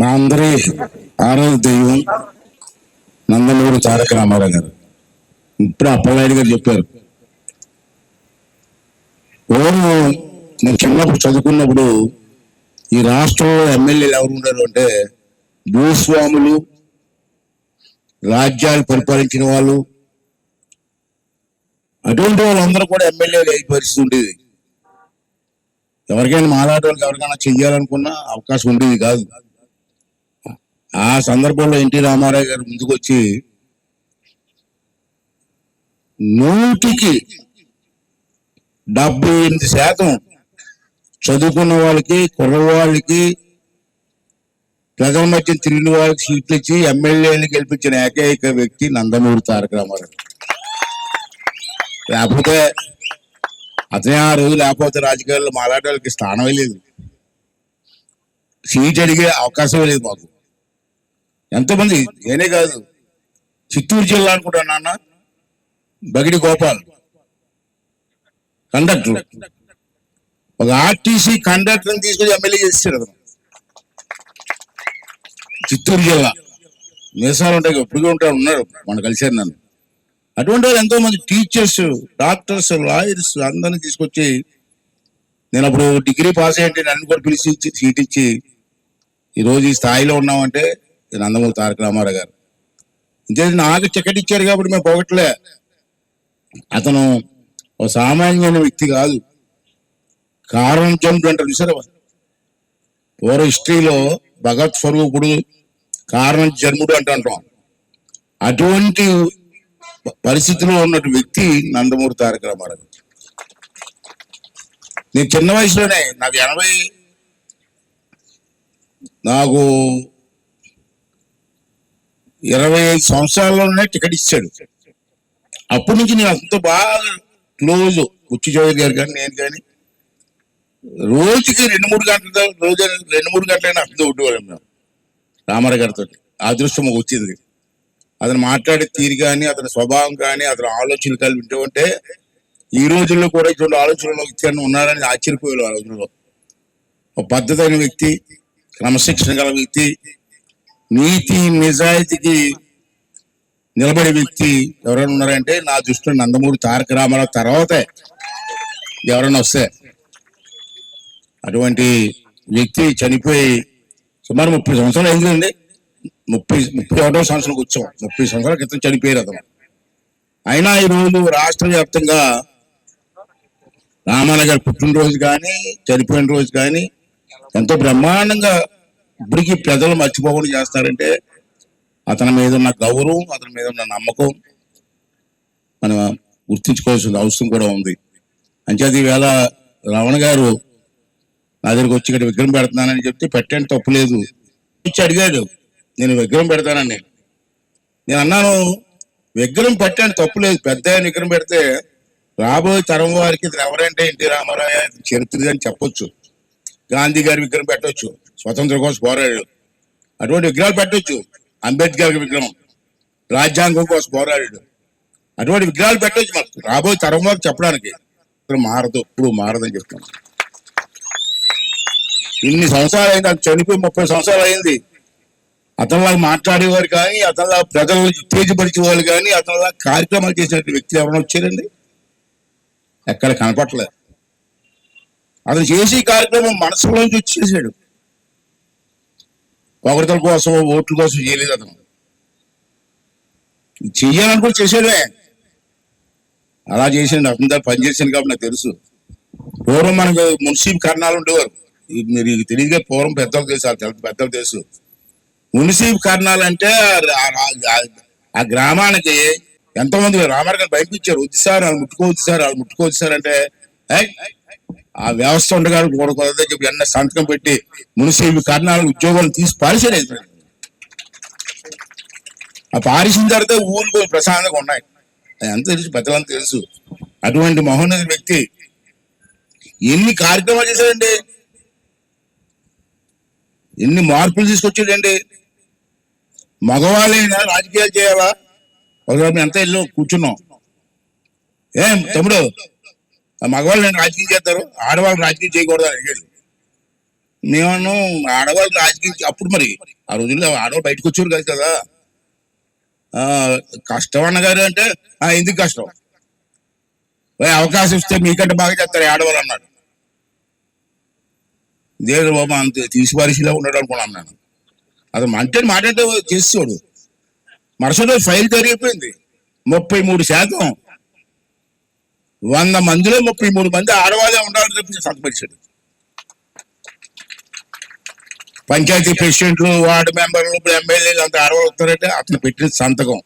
మా అందరి ఆరాధ దైవం నందమూరి తారక రామారావు గారు. ఇప్పుడు అప్పలనాయుడు గారు చెప్పారు. నేను చిన్నప్పుడు చదువుకున్నప్పుడు ఈ రాష్ట్రంలో ఎమ్మెల్యేలు ఎవరు ఉన్నారు అంటే భూస్వాములు, రాజ్యాలు పరిపాలించిన వాళ్ళు, అటువంటి వాళ్ళందరూ కూడా ఎమ్మెల్యేలు అయ్యే పరిస్థితి ఉండేది. ఎవరికైనా మాలాంటి వాళ్ళకి ఎవరికైనా చెయ్యాలనుకున్న అవకాశం ఉండేది కాదు. ఆ సందర్భంలో ఎన్టీ రామారావు గారు ముందుకు వచ్చి 100% చదువుకున్న వాళ్ళకి, కుర్రవాళ్ళకి, ప్రజల మధ్య తిరిగిన వాళ్ళకి సీట్లు ఇచ్చి ఎమ్మెల్యేని గెలిపించిన ఏకైక వ్యక్తి నందమూరి తారక రామారావు. లేకపోతే అతనే ఆ రోజు లేకపోతే రాజకీయాల్లో మాలాంటి వాళ్ళకి స్థానమే లేదు, సీట్ అడిగే అవకాశమే లేదు మాకు. ఎంతోమంది, నేనే కాదు, చిత్తూరు జిల్లా అనుకుంటా నాన్న బగిడి గోపాల్ కండక్టర్, ఒక ఆర్టీసీ కండక్టర్ని తీసుకొని ఎమ్మెల్యే చేస్తాడు అతను. చిత్తూరు జిల్లా మీసాలు ఉంటాయి, ఎప్పుడు ఉన్నారు మన కలిసారు నన్ను. అటువంటి వాళ్ళు ఎంతో మంది టీచర్స్, డాక్టర్స్, లాయర్స్ అందరినీ తీసుకొచ్చి, నేను అప్పుడు డిగ్రీ పాస్ అయ్యంటే నన్ను కూడా పిలిచి సీట్ ఇచ్చి ఈరోజు ఈ స్థాయిలో ఉన్నామంటే నందమూరి తారక రామారావు గారు. ఇంతే, నాకు టికెట్ ఇచ్చారు కాబట్టి మేము పోగట్లే. అతను ఒక సామాన్యమైన వ్యక్తి కాదు, కారణం జన్ముడు అంటారు చూసారా. పూర్వ హిస్టరీలో భగత్ స్వరూపుడు, కారణం జన్ముడు అంటాం. అటువంటి పరిస్థితిలో ఉన్నటువంటి వ్యక్తి నందమూరి తారక రామారావు. నేను చిన్న వయసులోనే నాకు 25 సంవత్సరాల్లోనే టికెట్ ఇచ్చాడు. అప్పటి నుంచి నేను అంత బాగా క్లోజ్, బుచ్చి చౌదరి గారు కానీ నేను కానీ రోజుకి 2-3 గంటల రోజు 2-3 గంటలైనా అర్థం ఉండేవాళ్ళం మేము రామారావు గారితో. అదృష్టం వచ్చింది. అతను మాట్లాడే తీరు కానీ, అతని స్వభావం కానీ, అతని ఆలోచనలు కలిపి వింటే ఈ రోజుల్లో కూడా ఇటువంటి ఆలోచనలు వ్యక్తి ఉన్నారని ఆశ్చర్యపోయారు. ఆ రోజుల్లో ఒక పద్ధతి అయిన వ్యక్తి, క్రమశిక్షణ గల వ్యక్తి, నీతి నిజాయితీకి నిలబడే వ్యక్తి ఎవరైనా ఉన్నారంటే నా దృష్టిలో నందమూరి తారక రామారావు తర్వాతే ఎవరైనా వస్తే. అటువంటి వ్యక్తి చనిపోయి సుమారు 30 సంవత్సరాలు అయిందండి. 31వ సంవత్సరానికి వచ్చాం. 30 సంవత్సరాల క్రితం చనిపోయారు అతను. అయినా ఈరోజు రాష్ట్ర వ్యాప్తంగా రామారావు గారి పుట్టినరోజు కానీ, చనిపోయిన రోజు కానీ ఎంతో బ్రహ్మాండంగా ఇప్పటికీ ప్రజలు మర్చిపోకుండా చేస్తారంటే అతని మీద ఉన్న గౌరవం, అతని మీద ఉన్న నమ్మకం మనం గుర్తించుకోవాల్సిన అవసరం కూడా ఉంది. అంచేది ఈవేళ రమణ గారు నా దగ్గరికి వచ్చి ఇక్కడ విగ్రహం పెడుతున్నానని చెప్తే పెట్టండి తప్పులేదు ఇచ్చి అడిగాడు, నేను విగ్రహం పెడతానని. నేను అన్నాను, విగ్రహం పెట్టండి తప్పులేదు, పెద్ద విగ్రహం పెడితే రాబోయే తరం వారికి ఇది ఎవరంటే ఎన్టీ రామారావు చరిత్ర అని చెప్పొచ్చు. గాంధీ గారి విగ్రహం పెట్టవచ్చు, స్వతంత్రం కోసం పోరాడాడు, అటువంటి విగ్రహాలు పెట్టవచ్చు. అంబేద్కర్ విగ్రహం రాజ్యాంగం కోసం పోరాడాడు, అటువంటి విగ్రహాలు పెట్టవచ్చు. మాకు రాబోయే తరం వారికి చెప్పడానికి మారదు, ఇప్పుడు మారదని చెప్తాను. ఇన్ని సంవత్సరాలు అయింది, అది చనిపోయి 30 సంవత్సరాలు అయింది. అతనిలాగా మాట్లాడేవారు కానీ, అతనిలా ప్రజలను ఉత్తేజపరిచే వాళ్ళు కానీ, అతనిలా కార్యక్రమాలు చేసిన వ్యక్తులు ఎవరైనా వచ్చారండి? ఎక్కడ కనపట్లేదు. అతను చేసే కార్యక్రమం మనసులోంచి వచ్చేసాడు. పొగడతల కోసం, ఓట్ల కోసం చేయలేదు. అతను చెయ్యాలనుకుని చేసాడే, అలా చేసాడు. అతని పనిచేసాను కాబట్టి నాకు తెలుసు. పూర్వం మనకు మున్సిపల్ కర్ణాలు ఉండేవారు, మీరు తెలియదుగా. పూర్వం పెద్దలు తెలుసు, పెద్దలు తెలుసు. మున్సిపల్ కర్ణాలు అంటే ఆ గ్రామానికి ఎంతోమంది రామారావు గారు భయపించారు, వద్దు సార్ వాళ్ళు ముట్టుకోవద్దు సార్, వాళ్ళు ముట్టుకోవద్దు సార్ అంటే ఆ వ్యవస్థ ఉండగా కూడదని చెప్పి ఎన్న సంతకం పెట్టి మున్సిపల్ కర్ణాలు ఉద్యోగాలు తీసి పారిసేది. ఆ పారిసిన తర్వాత ఊళ్ళు కొంచెం ప్రశాంతంగా ఉన్నాయి. ఎంత తెలుసు, పెద్దలంతా తెలుసు. అటువంటి మహోన్నత వ్యక్తి ఎన్ని కార్యక్రమాలు చేశాడండి, ఎన్ని మార్పులు తీసుకొచ్చాడండి. మగవాళ్ళైనా రాజకీయాలు చేయాలా? ఒకసారి మేము అంతా ఇల్లు కూర్చున్నాం, ఏం తమ్ముడు మగవాళ్ళు నేను రాజకీయం చేస్తారు, ఆడవాళ్ళు రాజకీయం చేయకూడదు అని అడిగాడు. మేము ఆడవాళ్ళు రాజకీయం అప్పుడు మరి ఆ రోజుల్లో ఆడవాళ్ళు బయటకు వచ్చారు కాదు కదా. ఆ కష్టం అన్నగారు అంటే ఎందుకు కష్టం, అవకాశం ఇస్తే మీకంటే బాగా చేస్తారు ఆడవాళ్ళు అన్నాడు. దేవుడు బాబు అంత తీసి పరిశీలిలో ఉన్నాడు అనుకున్నాను నేను. అది మాట్లాడితే చేసేవాడు. మరుసటి రోజు ఫైల్ జరిగిపోయింది. 33%, 100 మందిలో 33 మంది ఆడవాళ్ళే ఉండాలని చెప్పి సంతపరిచాడు. పంచాయతీ ప్రెసిడెంట్లు, వార్డు మెంబర్లు, ఇప్పుడు ఎమ్మెల్యేలు అంతా ఆడవాళ్ళు వస్తారంటే అతను పెట్టిన సంతకం.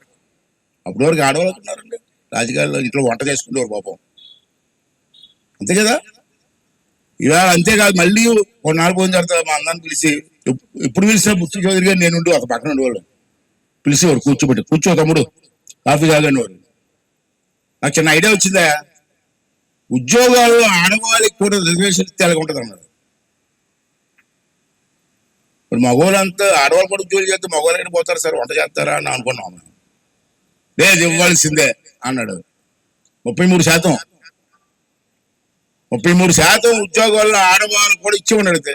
అప్పటి వరకు ఆడవాళ్ళు ఉన్నారండి రాజకీయాల్లో, ఇంట్లో వంట చేసుకుంటారు పాపం, అంతే కదా. ఇవాళ అంతేకాదు, మళ్ళీ కొన్నాళ్ళు పోయిన తర్వాత మా అందరిని పిలిచి, ఇప్పుడు పిలిచిన బుచ్చి చౌదరి గారు నేను అతను పక్కన ఉండేవాళ్ళు, పిలిచేవాడు కూర్చోబెట్టి, కూర్చో తమ్ముడు కాఫీ తాగండి వాడు. నాకు చిన్న ఐడియా వచ్చిందా, ఉద్యోగాలు ఆడవాళ్ళకి కూడా రిజర్వేషన్ ఇస్తే ఎలాగ ఉంటుంది అన్నారు. ఇప్పుడు మగవాళ్ళంతా ఆడవాళ్ళు కూడా ఉద్యోగాలు చేస్తే మగవాళ్ళకి పోతారు సార్, వంట చేస్తారా అని అనుకున్నాం. లేదు ఇవ్వాల్సిందే అన్నాడు. 33%, 33% ఉద్యోగాల్లో ఆడవాళ్ళు కూడా ఇచ్చి ఉండడితే,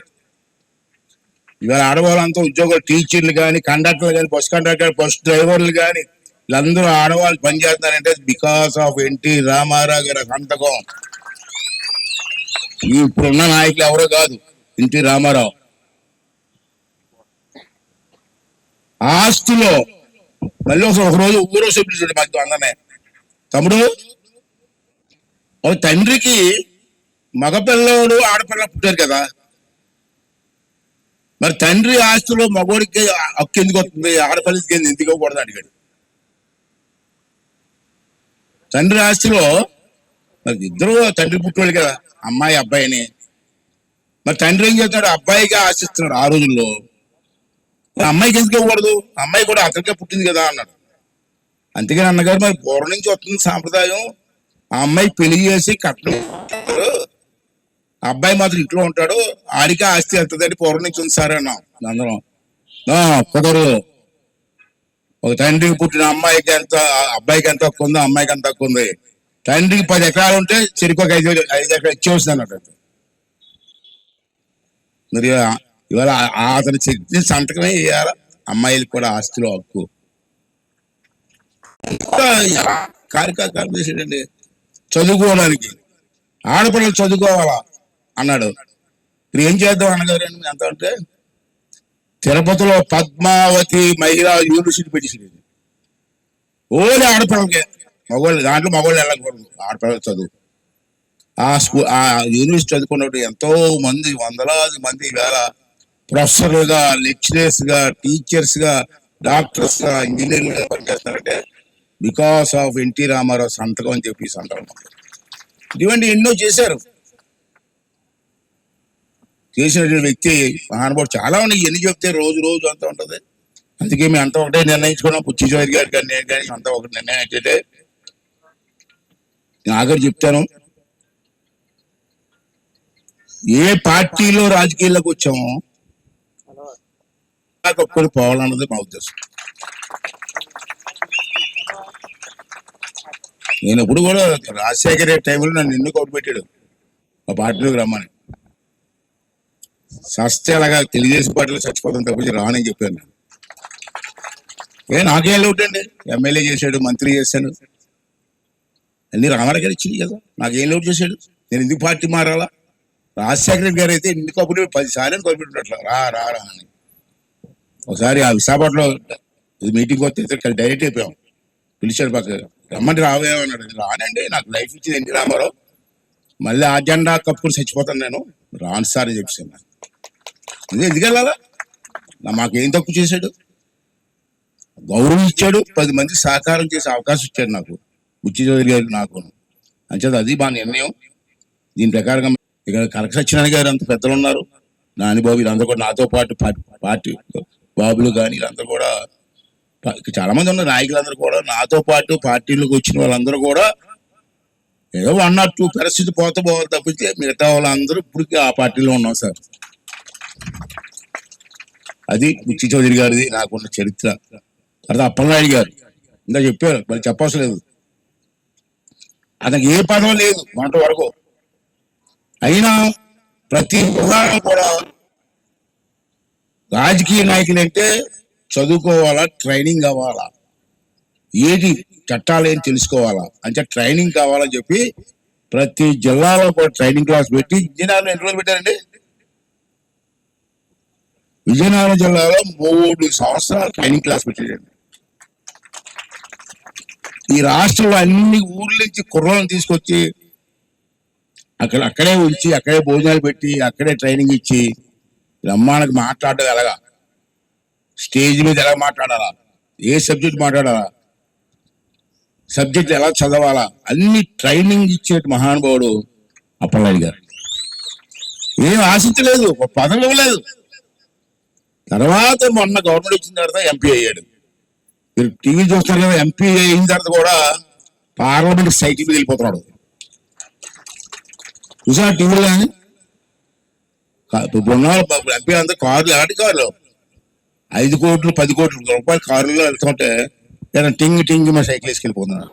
ఇవాళ ఆడవాళ్ళంతా ఉద్యోగాలు, టీచర్లు కానీ, కండక్టర్లు కానీ, బస్ కండక్టర్, బస్ డ్రైవర్లు కానీ, వీళ్ళందరూ ఆడవాళ్ళు పనిచేస్తారంటే బికాస్ ఆఫ్ ఎన్టీ రామారావు గారి సంతకం. ఇప్పుడున్న నాయకులు ఎవరో కాదు, ఎన్టీ రామారావు. ఆస్తిలో మళ్ళీ ఒక రోజు ఊరో సభ్యుడు మాకు అందనే, తమ్ముడు ఒక తండ్రికి మగపిల్లడు ఆడపిల్ల పుట్టారు కదా, మరి తండ్రి ఆస్తిలో మగోడికి హక్కు ఎందుకు వస్తుంది, ఆడపిల్లకి ఎందుకు ఇవ్వకూడదు అడిగాడు. తండ్రి ఆస్తిలో మరి ఇద్దరు తండ్రి పుట్టాడు కదా, అమ్మాయి అబ్బాయిని, మరి తండ్రి ఏం చేస్తాడు, అబ్బాయిగా ఆశిస్తున్నాడు ఆ రోజుల్లో, అమ్మాయికి ఎందుకు ఇవ్వకూడదు, అమ్మాయి కూడా అతనికే పుట్టింది కదా అన్నాడు. అంతేగాని అన్నగారు మరి పూర్వం నుంచి వస్తుంది సాంప్రదాయం, ఆ అమ్మాయి పెళ్లి చేసి కట్నం, అబ్బాయి మాత్రం ఇంట్లో ఉంటాడు, ఆడికే ఆస్తి వెళ్తుందని పూర్వం నుంచి ఉంది సార్ అన్నాం అందరం. కుదరదు, ఒక తండ్రికి పుట్టిన అమ్మాయికి ఎంత, అబ్బాయికి ఎంత హక్కు ఉందో అమ్మాయికి ఎంత హక్కు ఉంది. తండ్రికి 10 ఎకరాలు ఉంటే చెరికి ఒక 5 ఎకరాలు ఇచ్చేవస్తుంది అన్నట్టు. మరి ఇవాళ అతను చెప్పిన సంతకమే ఇవ్వాలి, అమ్మాయిలకు కూడా ఆస్తిలో హక్కు. కార్యక్రమం చేసాడండి, చదువుకోవడానికి ఆడపిల్లలు చదువుకోవాలా అన్నాడు. ఇప్పుడు ఏం చేద్దాం అన్నగారు ఎంత అంటే, తిరుపతిలో పద్మావతి మహిళా యూనివర్సిటీ పెట్టేసింది, ఓన్లీ ఆడపిల్లలకే, మగవాళ్ళు దాంట్లో మగవాళ్ళు వెళ్ళకూడదు, ఆడపిల్లలు చదువు. ఆ యూనివర్సిటీ చదువుకున్నట్టు ఎంతో మంది, వందలాది మంది వేళ ప్రొఫెసర్లుగా, లెక్చరర్స్ గా, టీచర్స్ గా, డాక్టర్స్ గా, ఇంజనీర్లుగా పనిచేస్తారంటే బికాస్ ఆఫ్ ఎన్టీ రామారావు సంతకం అని చెప్పి సంతకం. ఇటువంటి ఎన్నో చేశారు, చేసినటువంటి వ్యక్తి మహానుభావుడు చాలా ఉన్నాయి. ఎన్ని చెప్తే రోజు రోజు అంతా ఉంటది. అందుకే మేము అంతా ఒకటే నిర్ణయించుకున్నాం, బుచ్చి చౌదరి గారి కానీ నేను కానీ అంతా ఒకటి నిర్ణయం అయితే, నేను ఆఖరి చెప్తాను, ఏ పార్టీలో రాజకీయాల్లోకి వచ్చామో ఒక్కడు పోవాలన్నది మా ఉద్దేశం. నేను ఎప్పుడు కూడా రాజశేఖర టైంలో నన్ను ఎన్నుకు పెట్టాడు ఆ పార్టీలోకి రమ్మని, సస్తే అలాగా తెలుగుదేశం పార్టీలో చచ్చిపోతాను తప్పించి రానని చెప్పాను నేను. నాకేం లోటండి, ఎమ్మెల్యే చేశాడు, మంత్రి చేశాను, అన్ని రామారావు గారు ఇచ్చింది కదా, నాకేం లోటు చేశాడు, నేను ఎందుకు పార్టీ మారాలా. రాజశేఖర గారు అయితే ఎన్ని కబుర్లు 10 సార్లు కబుర్లు రా రా రా అని. ఒకసారి ఆ విశాఖపట్నంలో మీటింగ్ వస్తే డైరెక్ట్ అయిపోయాం, పిలిచాడు పక్క, రమ్మంటే రావేమన్నాడు. రానండి, నాకు లైఫ్ ఇచ్చింది ఎన్టీ రామారావు, మళ్ళీ ఆ జెండా కప్పుకొని చచ్చిపోతాను నేను, రాను సార్ అని చెప్పాను. ఎందుకు వెళ్ళాలా, మాకేం తక్కువ చేశాడు, గౌరవం ఇచ్చాడు, 10 మంది సహకారం చేసే అవకాశం ఇచ్చాడు నాకు, బుచ్చి చౌదరి గారికి నాకు. అంచేది అది మా నిర్ణయం. దీని ప్రకారంగా ఇక్కడ కనక సత్యనారాయణ గారు అంత పెద్దలు ఉన్నారు, నానిబాబు, వీళ్ళందరూ కూడా నాతో పాటు పార్టీ బాబులు కానీ వీళ్ళందరూ కూడా, చాలా మంది ఉన్నారు నాయకులందరూ కూడా నాతో పాటు పార్టీలకు వచ్చిన వాళ్ళందరూ కూడా ఏదో 1 or 2 పరిస్థితి పోతే పోవాలి తప్పితే మిగతా వాళ్ళందరూ ఇప్పటికీ ఆ పార్టీలో ఉన్నాం సార్. అది బుచ్చి చౌదరి గారిది నాకున్న చరిత్ర. తర్వాత అప్పలనాయుడు గారు ఇంకా చెప్పారు, మరి చెప్పవసరం లేదు, అతనికి ఏ పదవి లేదు మొన్నటి వరకు, అయినా ప్రతి విధానం కూడా రాజకీయ నాయకులు అంటే చదువుకోవాలా, ట్రైనింగ్ కావాలా, ఏది చట్టాలు ఏం తెలుసుకోవాలా అంటే ట్రైనింగ్ కావాలని చెప్పి ప్రతి జిల్లాలో కూడా ట్రైనింగ్ క్లాస్ పెట్టి విజయనగరం ఎన్ని రోజులు పెట్టారండి? విజయనగరం జిల్లాలో 3 సంవత్సరాలు ట్రైనింగ్ క్లాస్ పెట్టారండి. ఈ రాష్ట్రంలో అన్ని ఊర్ల నుంచి కుర్రలను తీసుకొచ్చి అక్కడే ఉంచి అక్కడే భోజనాలు పెట్టి అక్కడే ట్రైనింగ్ ఇచ్చి బ్రహ్మాండకు మాట్లాడడం ఎలాగా, స్టేజ్ మీద ఎలా మాట్లాడాలా, ఏ సబ్జెక్ట్ మాట్లాడాలా, సబ్జెక్ట్ ఎలా చదవాలా, అన్ని ట్రైనింగ్ ఇచ్చే మహానుభావుడు అప్పలనాయుడు గారు. ఏం ఆశించలేదు, పదవి ఇవ్వలేదు. తర్వాత మొన్న గవర్నమెంట్ వచ్చిన తర్వాత ఎంపీ అయ్యాడు. మీరు టీవీ చూస్తారు కదా, ఎంపీ అయిన తర్వాత కూడా పార్లమెంట్ సైకిల్ మీద వెళ్ళిపోతున్నాడు. చూసా టీవీలో కానీ ఎంపీ అంతా కార్లు, ఎలాంటి కార్లు 5 కోట్లు 10 కోట్ల రూపాయల కారులో వెళ్తుంటే టింగ్ టింగ్ మా సైకిల్ వేసుకెళ్ళిపోతున్నారు.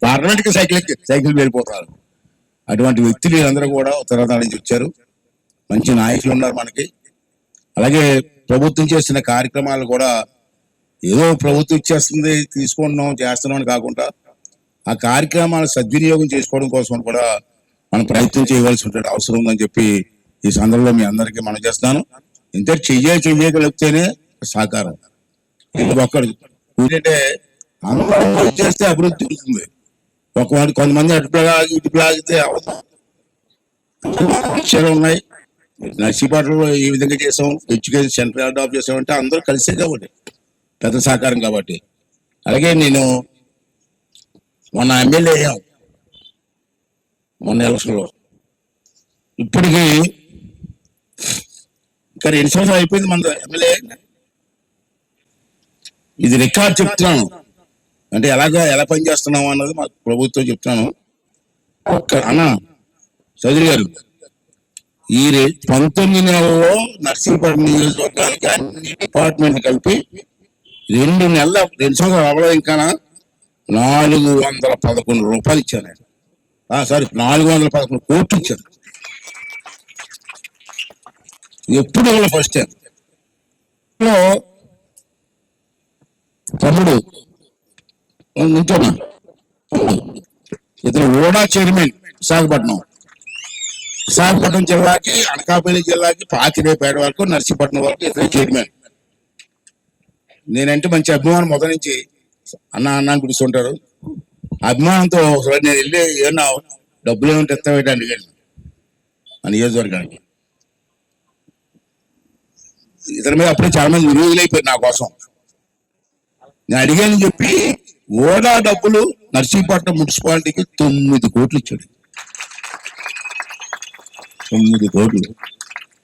పార్లమెంట్కి సైకిల్ వెళ్ళిపోతున్నారు. అటువంటి వ్యక్తులు అందరూ కూడా ఉత్తరాంధ్ర నుంచి వచ్చారు. మంచి నాయకులు ఉన్నారు మనకి. అలాగే ప్రభుత్వం చేస్తున్న కార్యక్రమాలు కూడా ఏదో ప్రభుత్వం ఇచ్చేస్తుంది తీసుకుంటున్నాం చేస్తున్నాం అని కాకుండా ఆ కార్యక్రమాలు సద్వినియోగం చేసుకోవడం కోసం కూడా మనం ప్రయత్నం చేయవలసి అవసరం ఉందని చెప్పి ఈ సందర్భంలో మీ అందరికీ మనం చేస్తున్నాను. ఇంత చెయ్యగలిగితేనే సహకారం. ఒక్కడు ఏంటంటే అందరూ చేస్తే అభివృద్ధి జరుగుతుంది. కొంతమంది ఇటు లాగితే విషయాలు ఉన్నాయి. నర్సీపట్నంలో ఈ విధంగా చేసాం, ఎడ్యుకేషన్ సెంటర్ అడాప్ట్ చేసామంటే అందరూ కలిసే కాబట్టి పెద్ద సహకారం కాబట్టి. అలాగే నేను మొన్న ఎమ్మెల్యే అయ్యాం మొన్న ఎలక్షన్లో. ఇప్పటికీ ఇంకా 2 సంవత్సరాలు అయిపోయింది మన ఎమ్మెల్యే. ఇది రికార్డ్ చెప్తున్నాను అంటే ఎలా పనిచేస్తున్నాము అన్నది మాకు ప్రభుత్వం చెప్తున్నాను. అన్న చౌదరి గారు, ఈ 19 నెలల్లో నర్సీపట్నం నియోజకవర్గానికి అన్ని డిపార్ట్మెంట్ కలిపి 2 సంవత్సరాలు అవ్వలేదు ఇంకా 411 రూపాయలు ఇచ్చాను. సారీ 411 కోట్లు ఇచ్చాను. ఎప్పుడు ఫస్ట్ టైం తమ్ముడు నింటున్నా ఇతను ఓడా చైర్మన్ విశాఖపట్నం జిల్లాకి, అనకాపల్లి జిల్లాకి, పాకిరేపేట వరకు, నర్సీపట్నం వరకు ఇతను చైర్మన్. నేనంటే మంచి అభిమానం మొదటి నుంచి. అన్న పిలుస్తుంటారు. అభిమానంతో నేను వెళ్ళి ఏమన్నా డబ్బులు ఏమంటే ఎత్తవేయడానికి అడిగాను ఆ నియోజకవర్గానికి. ఇతని మీద అప్పుడే చాలా మంది విరోధులైపోయారు నా కోసం. నేను అడిగానని చెప్పి ఓడా డబ్బులు నర్సీపట్నం మున్సిపాలిటీకి 9 కోట్లు ఇచ్చాడు. 9 కోట్లు.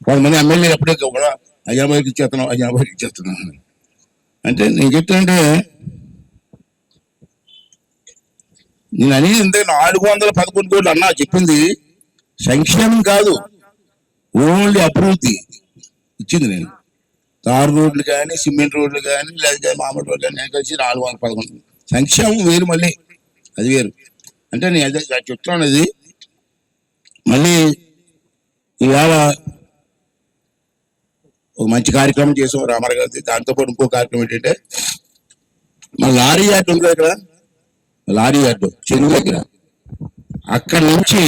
కొంతమంది ఎమ్మెల్యే అప్పుడే కూడా 5 రూపాయలకి ఇచ్చేస్తున్నాను అంటే నేను చెప్తానంటే నేను అనేది ఇంతే 411 కోట్లు అన్నా. చెప్పింది సంక్షేమం కాదు, ఓన్లీ అభివృద్ధి ఇచ్చింది. నేను తారు రోడ్లు కానీ, సిమెంట్ రోడ్లు కానీ, లేదా మామూలు రోడ్లు కానీ నేను కలిసి 411. సంక్షేమం వేరు, మళ్ళీ అది వేరు. అంటే నేను చెప్తున్నాను. అది మళ్ళీ ఇవాళ ఒక మంచి కార్యక్రమం చేసాం రామారావు గారి. దాంతోపాటు ఇంకో కార్యక్రమం ఏంటంటే మన లారీ యార్డు ఉంది ఇక్కడ, లారీ యార్డు చెరువు దగ్గర, అక్కడి నుంచి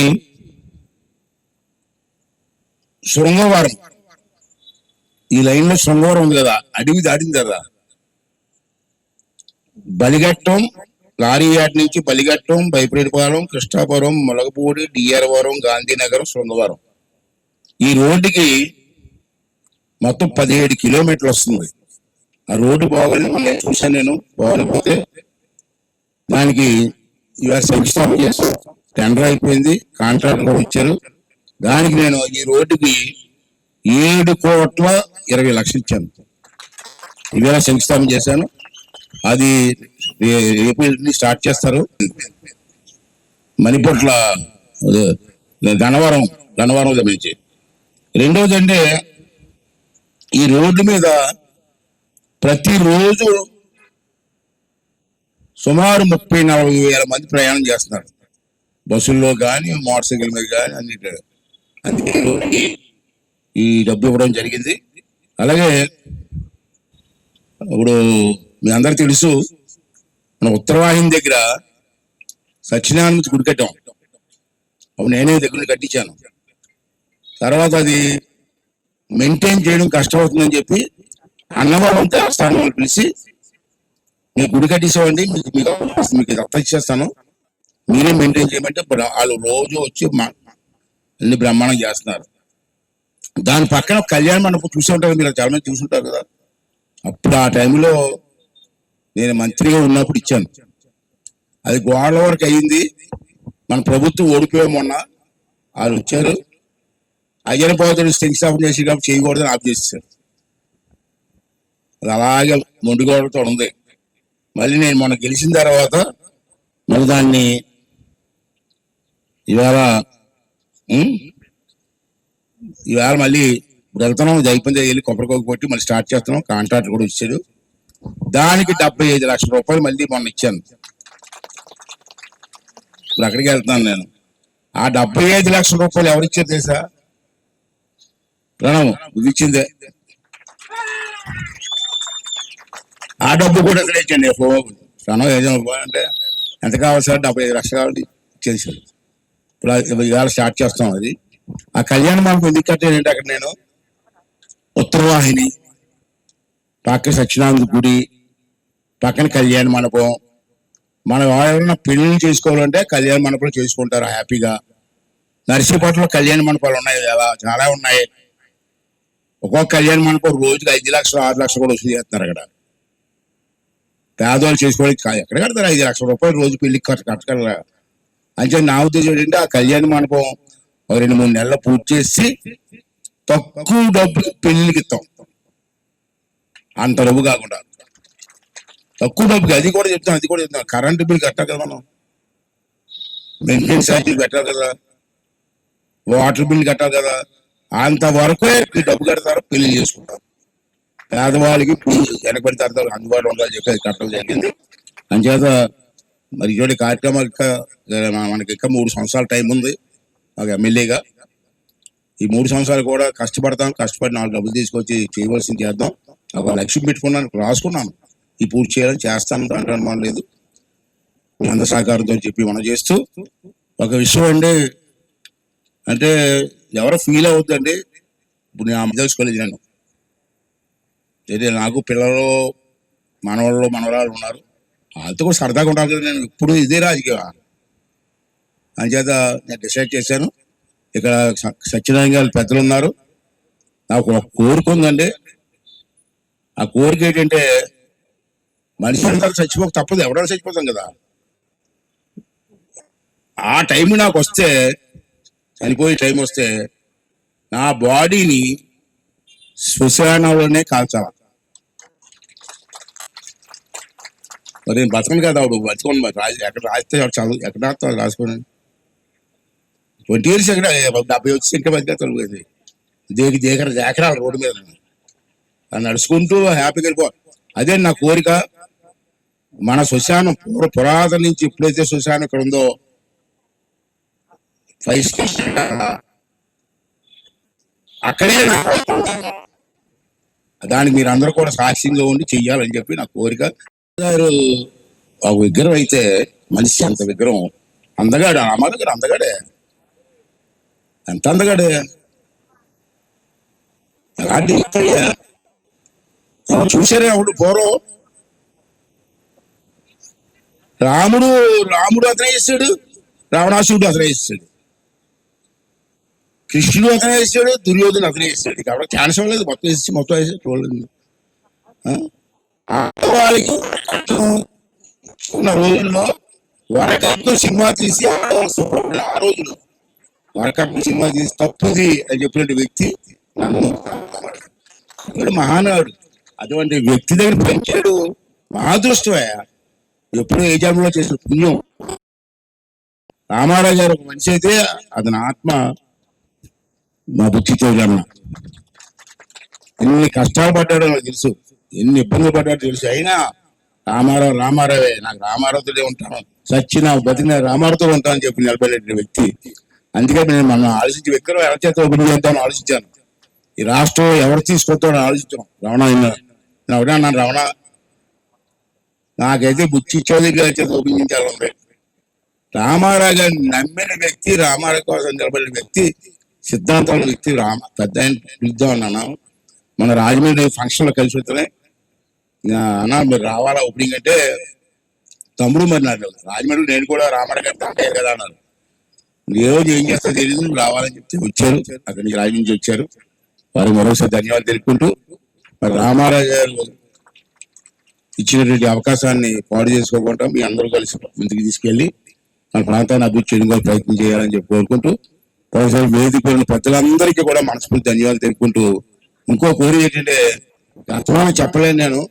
శృంగవరం, ఈ లైన్ లో శృంగవరం ఉంది కదా, అడవి దాటింది కదా, బలిఘట్టం, లారీ యార్డ్ నుంచి బలిఘట్టం, బైపరేటిపాలెం, కృష్ణాపురం, మొలగపూడి, డిఆర్వరం, గాంధీనగరం, శృంగవరం, ఈ రోడ్డుకి మొత్తం 17 కిలోమీటర్లు వస్తుంది. ఆ రోడ్డు బాగానే చూశాను నేను. బాగాలేకపోతే దానికి ఇవాళ శంకుస్థాపన చేస్తాం, టెండర్ అయిపోయింది, కాంట్రాక్ట్ కూడా ఇచ్చారు. దానికి నేను ఈ రోడ్డుకి 7,20,00,000 ఇచ్చాను. ఇవాళ శంకుస్థాపన చేశాను. అది ఏపీ స్టార్ట్ చేస్తారు. మణిపట్ల గన్నవరం నుంచి. రెండోది అంటే ఈ రోడ్డు మీద ప్రతిరోజు సుమారు 30-40 వేల మంది ప్రయాణం చేస్తున్నారు. బస్సుల్లో కానీ, మోటార్ సైకిల్ మీద కానీ, అన్నిటి. అందుకే ఈ డబ్బు ఇవ్వడం జరిగింది. అలాగే ఇప్పుడు మీ అందరికి తెలుసు, మన ఉత్తరవాహిని దగ్గర సత్యనారాయణ గుడి కట్టాం. అప్పుడు నేనే దగ్గర కట్టించాను. తర్వాత అది మెయింటైన్ చేయడం కష్టమవుతుందని చెప్పి అన్నవరం దేవస్థానం పిలిచి, మీ గుడి కట్టించామండి, మీకు దత్త ఇచ్చేస్తాను, మీరే మెయింటైన్ చేయమంటే వాళ్ళు రోజు వచ్చి అన్ని బ్రహ్మాండం చేస్తున్నారు. దాని పక్కన కళ్యాణ మండపం చూసి ఉంటారు, మీరు చాలా మంది చూసుంటారు కదా. అప్పుడు ఆ టైంలో నేను మంత్రిగా ఉన్నప్పుడు ఇచ్చాను. అది గోడల వరకు అయ్యింది. మన ప్రభుత్వం ఓడిపోయే మొన్న వాళ్ళు వచ్చారు, అయ్యన పోతాడు శంకుస్థాపన చేసి కాబట్టి చేయకూడదని ఆఫ్ చేసేసారు. అది అలాగే మొండిగోడతో ఉంది. మళ్ళీ నేను మొన్న గెలిచిన తర్వాత మళ్ళీ దాన్ని ఇవాళ మళ్ళీ వెళ్తున్నాం, ఇది అయిపోయింది, వెళ్ళి కొబ్బరికొక కొట్టి మళ్ళీ స్టార్ట్ చేస్తున్నాం. కాంట్రాక్ట్ కూడా ఇచ్చాడు. దానికి 75 లక్షల రూపాయలు మళ్ళీ మొన్న ఇచ్చాను. ఇప్పుడు అక్కడికి వెళ్తున్నాను నేను. ఆ 75 లక్షల రూపాయలు ఎవరిచ్చారు తెలుసా? ప్రణవ్ ఇది ఇచ్చిందే. ఆ డబ్బు కూడా ఎక్కడ ఇచ్చండి. ప్రణవ్ ఏదో అంటే ఎంత కావాలి సార్? 75 లక్షలు కావాలి, ఇచ్చేసాడు. ఇప్పుడు ఇవాళ స్టార్ట్ చేస్తాం. అది ఆ కళ్యాణ మండపం ఎందుకు కట్టానంటే, అక్కడ నేను ఉత్తరవాహిని పక్కన సత్యనారాయణ గుడి పక్కన కళ్యాణ మండపం, మనం ఎవరైనా పెళ్లి చేసుకోవాలంటే కళ్యాణ మండపంలో చేసుకుంటారు హ్యాపీగా. నర్సీపట్నంలో కళ్యాణ మండపాలు ఉన్నాయి, చాలా ఉన్నాయి. ఒక్కొక్క కళ్యాణ మండపం రోజుకి 5 లక్షలు 6 లక్షలు కూడా వసూలు చేస్తున్నారు. అక్కడ పేదవాళ్ళు చేసుకోవడానికి ఎక్కడ కడతారు 5 లక్షల రూపాయలు రోజు పెళ్లికి కట్టగలరా? అంటే నా ఉద్దేశం ఏంటంటే, ఆ కళ్యాణ మండపం 2-3 నెలలు పూర్తి చేసి తక్కువ డబ్బులు పెళ్లికి ఇస్తాం. అంత డబ్బు కాకుండా తక్కువ డబ్బుకి. అది కూడా చెప్తాను. కరెంటు బిల్ కట్టాలి కదా, మనం మెయింటెనెన్స్ ఛార్జీలు కట్టాలి కదా, వాటర్ బిల్ కట్టాలి కదా. అంతవరకే డబ్బు కడతారు, పెళ్లి చేసుకుంటారు. పేదవాళ్ళకి వెనకబడి తరతారు అందుబాటులో ఉండాలని చెప్పి అది కట్టడం జరిగింది. అంచేత మరి ఇటువంటి కార్యక్రమాలు మనకి ఇంకా 3 సంవత్సరాల టైం ఉంది. ఒక ఎమ్మెల్యేగా ఈ 3 సంవత్సరాలు కూడా కష్టపడి 4 డబ్బులు తీసుకొచ్చి చేయవలసింది చేద్దాం. ఒక లక్ష్యం పెట్టుకున్నాను, రాసుకున్నాను, ఈ పూర్తి చేయాలని చేస్తాను, దాంట్లో అనుమానం లేదు. అందరి సహకారంతో చెప్పి మనం చేస్తూ ఒక విషయం అండి, అంటే ఎవరో ఫీల్ అవుతుందండి. ఇప్పుడు నేను తెలుసుకోలేదు, నేను నాకు పిల్లలు మనవరాలు ఉన్నారు, వాళ్ళతో కూడా సరదాగా ఉంటారు కదా. నేను ఇప్పుడు ఇదే రాజకీయం. అంచేత నేను డిసైడ్ చేశాను, ఇక్కడ సత్యనారాయణ గారి పెద్దలు ఉన్నారు, నాకు ఒక కోరిక ఉందండి. ఆ కోరిక ఏంటంటే, మనిషి అందరూ చచ్చిపోక తప్పదు, ఎవరైనా చచ్చిపోతాం కదా. ఆ టైం నాకు వస్తే, చనిపోయే టైం వస్తే, నా బాడీని శ్మశానంలోనే కాల్చాల. మరి నేను బతకను కదా, అప్పుడు బతుకోండి. మరి ఎక్కడ రాస్తే చదువు ఎక్కడ రాస్తా రాసుకోండి. 20 years ఎక్కడ 70 వచ్చి ఇంకా బతికేస్తాను. ఎకరాలు రోడ్డు మీద నడుచుకుంటూ హ్యాపీగా వెళ్ళిపో. అదే నా కోరిక. మన శ్మశానం పురాతన నుంచి ఎప్పుడైతే శ్మశానం ఇక్కడ ఉందో, 5 స్టేషన్ అక్కడే దానికి మీరు అందరూ కూడా సాక్ష్యంగా ఉండి చెయ్యాలని చెప్పి నా కోరిక. ఆ విగ్రహం అయితే మనిషి అంత విగ్రహం అందగాడు. అమ్మ దగ్గర అందగాడే, ఎంత అందగాడే. అలాంటి చూసారే అప్పుడు పూర్వం రాముడు అతనే చేస్తాడు, రావణాసురుడు అతనే చేస్తాడు, కృష్ణుడు అతనే చేస్తాడు, దుర్యోధను అతనే చేస్తాడు. కాబట్టి ఛాన్స్ లేదు, మొత్తం వేసి చూడలేదు. వాళ్ళకి ఉన్న రోజుల్లో వరకట్నం సినిమా తీసి ఆ రోజులు వరకట్నం సినిమా తీసి తప్పుది అని చెప్పినటువంటి వ్యక్తి మహానాడు. అటువంటి వ్యక్తి దగ్గర పెంచాడు, మహాదృష్టమే. ఎప్పుడో ఏ జన్మలో చేసిన పుణ్యం. రామారావు గారు ఒక మనిషి అయితే అతని ఆత్మ మా బుద్ధితో ఎన్ని కష్టాలు పడ్డాడో నాకు తెలుసు, ఎన్ని ఇబ్బందులు పడ్డాడో తెలుసు. అయినా రామారావే, నాకు రామారావుతోనే ఉంటాను, సచ్చిన బతికిన రామారావుతో ఉంటానని చెప్పి నిలబడే వ్యక్తి. అందుకే నేను మనం ఆలోచించి విగ్రహం ఎలా చేత ఓపెన్ చేద్దామని ఆలోచించాను. ఈ రాష్ట్రం ఎవరు తీసుకొస్తాడో ఆలోచించాం. రమణ నేను ఒకటే అన్నాను, రమణ నాకైతే బుచ్చి చౌదరి అయితే చూపించాలంటే రామారావు గారిని నమ్మిన వ్యక్తి, రామారావు కోసం నిలబడిన వ్యక్తి, సిద్ధాంతాల వ్యక్తి పెద్ద ఆయన పిలుద్దాం అన్నాను. మన రాజమండ్రి ఫంక్షన్లో కలిసి వస్తున్నాయి అన్నా, మీరు రావాలా ఓపెనింగ్ అంటే తమ్ముడు మరి నాకు రాజమండ్రి నేను కూడా రామారావు గారి తాకారు కదా అన్నారు. రోజు ఏం చేస్తా తెలియదు, రావాలని చెప్తే వచ్చారు. అక్కడి నుంచి రాజమండ్రి నుంచి వచ్చారు. వారికి మరోసారి ధన్యవాదాలు తెలుపుకుంటూ, మరి రామారావు గారు ఇచ్చినటువంటి అవకాశాన్ని పాడు చేసుకోకుండా మీ అందరూ కలిసి ముందుకు తీసుకెళ్లి మన ప్రాంతాన్ని అభివృద్ధి చేయడానికి ప్రయత్నం చేయాలని చెప్పి కోరుకుంటూ, ఒకసారి వేదిక పెద్దలందరికీ కూడా మనస్ఫూర్తి ధన్యవాదాలు తెలుపుకుంటూ, ఇంకో కోరిక ఏంటంటే అర్థమాన్ని చెప్పలేను నేను.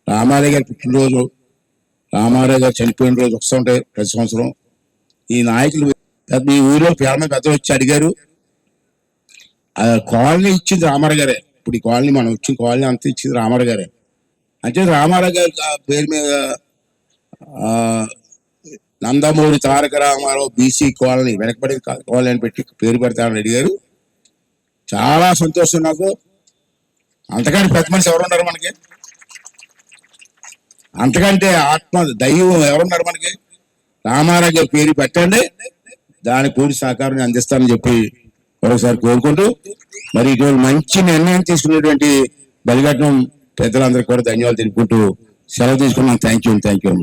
రామారావు గారి పుట్టినరోజు, రామారావు గారు చనిపోయిన రోజు వస్తూ ఉంటాయి ప్రతి సంవత్సరం. ఈ నాయకులు మీ ఊరిలో పెద్దలు వచ్చి అడిగారు, కాలనీ ఇచ్చింది రామారావు గారే. ఇప్పుడు ఈ కాలనీ మనం వచ్చిన కాలనీ అంతా ఇచ్చింది రామారావు గారే. అంటే రామారావు గారి పేరు మీద నందమూరి తారక రామారావు బీసీ కాలనీ, వెనకబడి కాలనీ అని పెట్టి పేరు పెడతామని అడిగారు. చాలా సంతోషం నాకు. అంతకంటే పెద్ద మనిషి ఎవరున్నారు మనకి? అంతకంటే ఆత్మ దైవం ఎవరున్నారు మనకి? రామారావు గారి పేరు పెట్టండి, దాని పూర్తి సహకారాన్ని అందిస్తానని చెప్పి మరోసారి కోరుకుంటూ, మరి ఇటువంటి మంచి నిర్ణయం తీసుకునేటువంటి బలిఘట్టం పెద్దలందరికీ కూడా ధన్యవాదాలు తెలుపుకుంటూ సెలవు తీసుకున్నాను. Thank you.